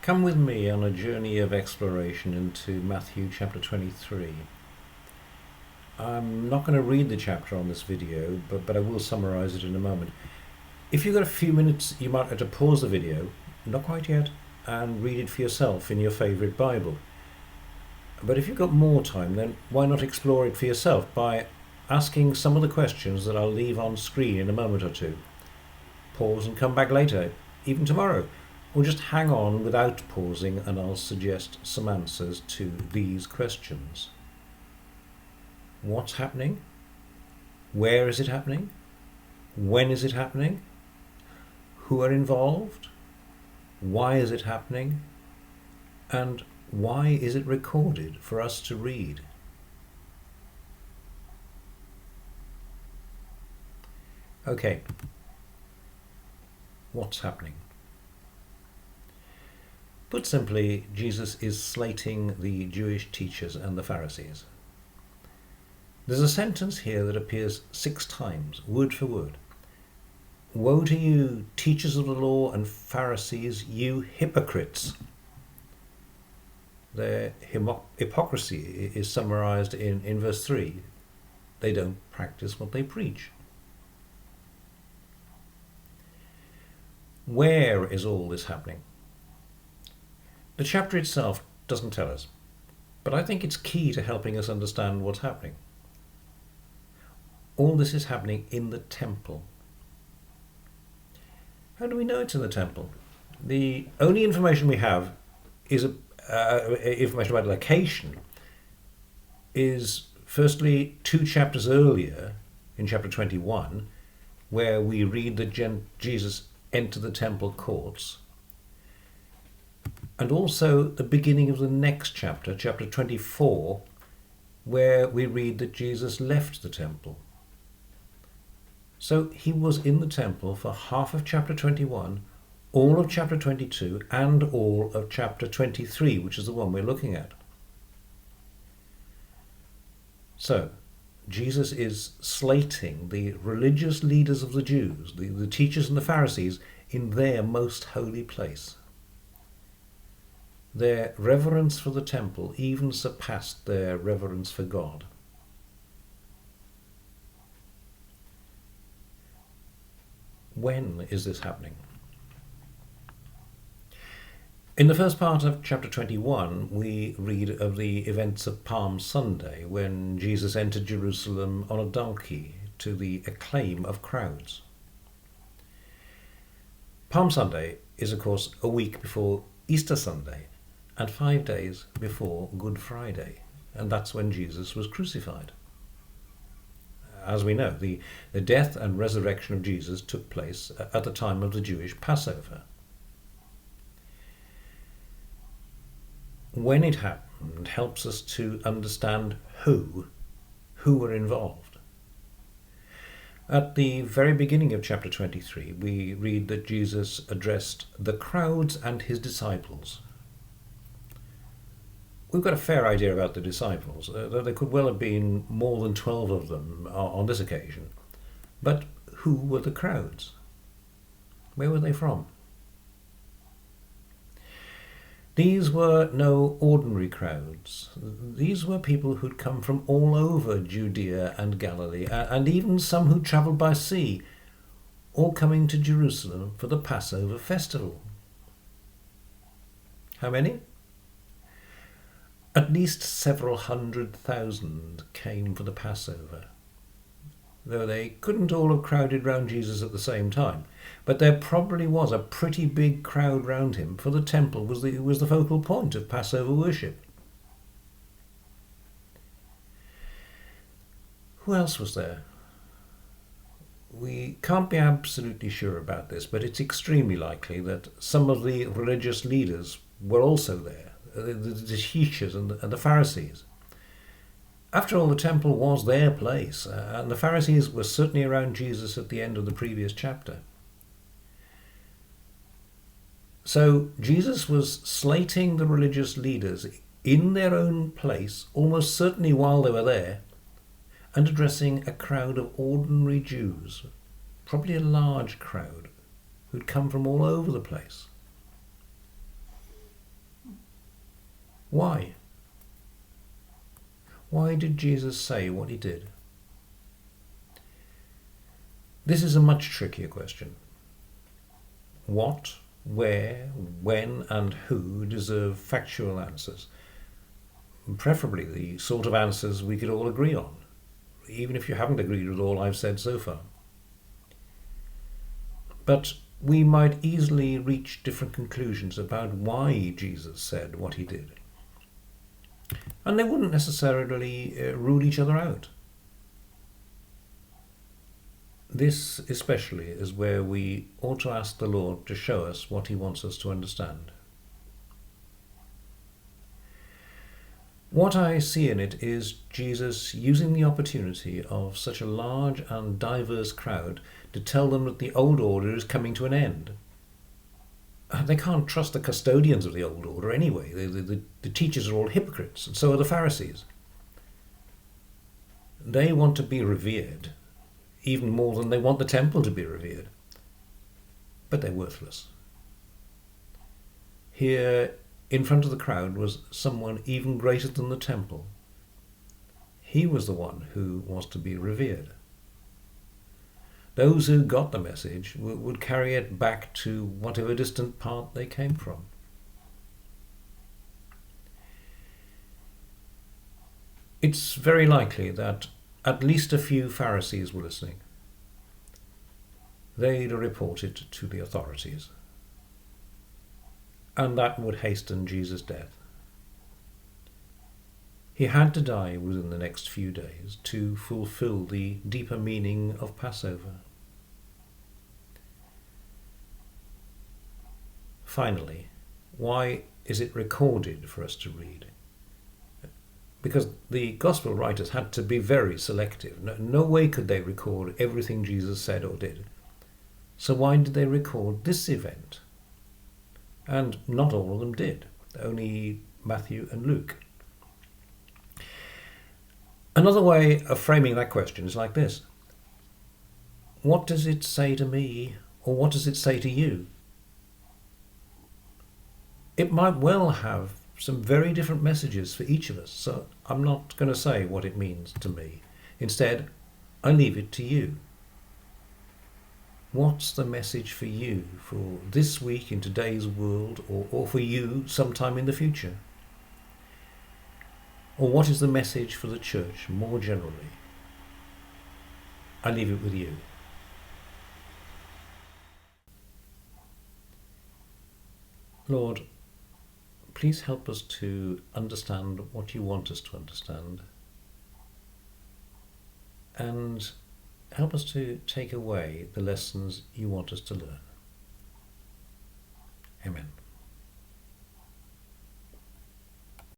Come with me on a journey of exploration into Matthew chapter 23. I'm not going to read the chapter on this video, but I will summarize it in a moment. If you've got a few minutes, you might have to pause the video, not quite yet, and read it for yourself in your favourite Bible. But if you've got more time, then why not explore it for yourself by asking some of the questions that I'll leave on screen in a moment or two. Pause and come back later, even tomorrow. Or just hang on without pausing and I'll suggest some answers to these questions. What's happening? Where is it happening? When is it happening? Who are involved? Why is it happening? And why is it recorded for us to read? Okay. What's happening? Put simply, Jesus is slating the Jewish teachers and the Pharisees. There's a sentence here that appears 6 times, word for word. Woe to you, teachers of the law and Pharisees, you hypocrites. Their hypocrisy is summarized in verse 3. They don't practice what they preach. Where is all this happening? The chapter itself doesn't tell us, but I think it's key to helping us understand what's happening. All this is happening in the temple. How do we know it's in the temple? The only information we have is information about location is firstly 2 chapters earlier, in chapter 21, where we read that Jesus entered the temple courts, and also the beginning of the next chapter, chapter 24, where we read that Jesus left the temple. So he was in the temple for half of chapter 21, all of chapter 22, and all of chapter 23, which is the one we're looking at. So, Jesus is slating the religious leaders of the Jews, the teachers and the Pharisees, in their most holy place. Their reverence for the temple even surpassed their reverence for God. When is this happening? In the first part of chapter 21, we read of the events of Palm Sunday, when Jesus entered Jerusalem on a donkey to the acclaim of crowds. Palm Sunday is, of course, a week before Easter Sunday and 5 days before Good Friday, and that's when Jesus was crucified. As we know, the death and resurrection of Jesus took place at the time of the Jewish Passover. When it happened helps us to understand who were involved. At the very beginning of chapter 23, we read that Jesus addressed the crowds and his disciples. We've got a fair idea about the disciples, though there could well have been more than 12 of them on this occasion. But who were the crowds? Where were they from? These were no ordinary crowds. These were people who'd come from all over Judea and Galilee, and even some who travelled by sea, all coming to Jerusalem for the Passover festival. How many? At least several 100,000 came for the Passover, though they couldn't all have crowded round Jesus at the same time. But there probably was a pretty big crowd round him, for the temple was the focal point of Passover worship. Who else was there? We can't be absolutely sure about this, but it's extremely likely that some of the religious leaders were also there. The teachers and the Pharisees. After all, the temple was their place, and the Pharisees were certainly around Jesus at the end of the previous chapter. So Jesus was slating the religious leaders in their own place, almost certainly while they were there, and addressing a crowd of ordinary Jews, probably a large crowd, who'd come from all over the place. Why? Why did Jesus say what he did? This is a much trickier question. What, where, when and who deserve factual answers. Preferably the sort of answers we could all agree on, even if you haven't agreed with all I've said so far. But we might easily reach different conclusions about why Jesus said what he did. And they wouldn't necessarily rule each other out. This especially is where we ought to ask the Lord to show us what he wants us to understand. What I see in it is Jesus using the opportunity of such a large and diverse crowd to tell them that the old order is coming to an end. They can't trust the custodians of the old order anyway. The teachers are all hypocrites, and so are the Pharisees. They want to be revered, even more than they want the temple to be revered. But they're worthless. Here, in front of the crowd, was someone even greater than the temple. He was the one who was to be revered. Those who got the message would carry it back to whatever distant part they came from. It's very likely that at least a few Pharisees were listening. They'd report it to the authorities. And that would hasten Jesus' death. He had to die within the next few days to fulfill the deeper meaning of Passover. Finally, why is it recorded for us to read? Because the Gospel writers had to be very selective. No way could they record everything Jesus said or did. So why did they record this event? And not all of them did, only Matthew and Luke. Another way of framing that question is like this. What does it say to me, or what does it say to you? It might well have some very different messages for each of us, so I'm not going to say what it means to me. Instead, I leave it to you. What's the message for you for this week in today's world, or for you sometime in the future? Or what is the message for the church more generally? I leave it with you. Lord, please help us to understand what you want us to understand, and help us to take away the lessons you want us to learn. Amen.